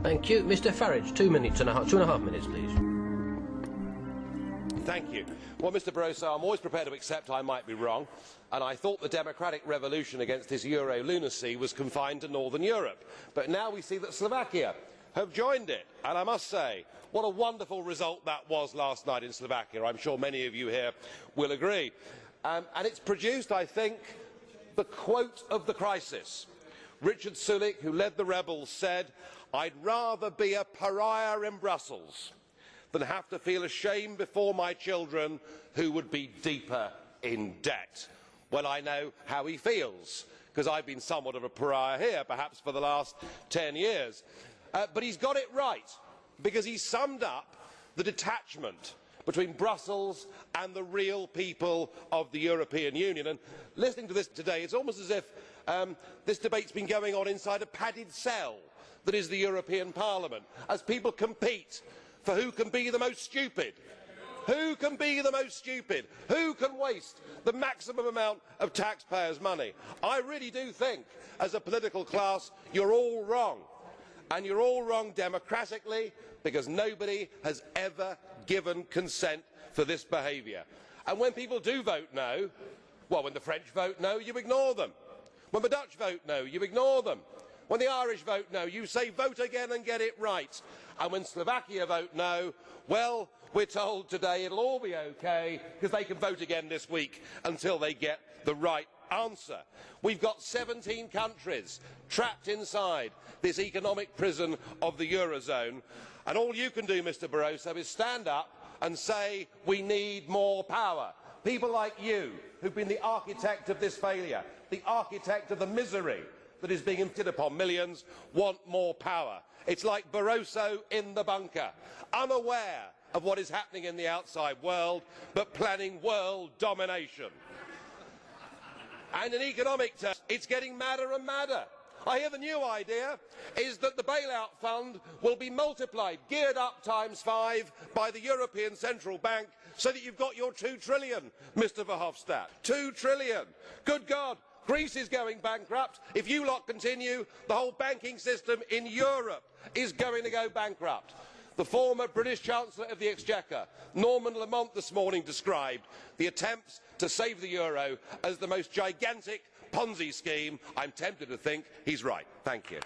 Thank you. Mr Farage, 2 minutes and a half, 2.5 minutes, please. Thank you. Well, Mr Barroso, I'm always prepared to accept I might be wrong, and I thought the democratic revolution against this Euro lunacy was confined to Northern Europe. But now we see that Slovakia have joined it, and I must say, what a wonderful result that was last night in Slovakia. I'm sure many of you here will agree. And it's produced, I think, the quote of the crisis. Richard Sulik, who led the rebels, said, "I'd rather be a pariah in Brussels than have to feel ashamed before my children who would be deeper in debt." Well, I know how he feels, because I've been somewhat of a pariah here, perhaps for the last 10 years. But he's got it right, because he summed up the detachment between Brussels and the real people of the European Union. And listening to this today, it's almost as if this debate's been going on inside a padded cell that is the European Parliament, as people compete for who can be the most stupid. Who can be the most stupid? Who can waste the maximum amount of taxpayers' money? I really do think, as a political class, you're all wrong. And you're all wrong democratically, because nobody has ever given consent for this behaviour. And when people do vote no, well, when the French vote no, you ignore them. When the Dutch vote no, you ignore them. When the Irish vote no, you say vote again and get it right. And when Slovakia vote no, well, we're told today it'll all be okay, because they can vote again this week until they get the right answer. We've got 17 countries trapped inside this economic prison of the Eurozone, and all you can do, Mr Barroso, is stand up and say we need more power. People like you, who've been the architect of this failure, the architect of the misery that is being inflicted upon millions, want more power. It's like Barroso in the bunker, unaware of what is happening in the outside world, but planning world domination. And in economic terms, it's getting madder and madder. I hear the new idea is that the bailout fund will be multiplied, geared up ×5 by the European Central Bank, so that you've got your 2 trillion, Mr Verhofstadt. 2 trillion. Good God, Greece is going bankrupt. If you lot continue, the whole banking system in Europe is going to go bankrupt. The former British Chancellor of the Exchequer, Norman Lamont, this morning described the attempts to save the euro as the most gigantic Ponzi scheme. I'm tempted to think he's right. Thank you.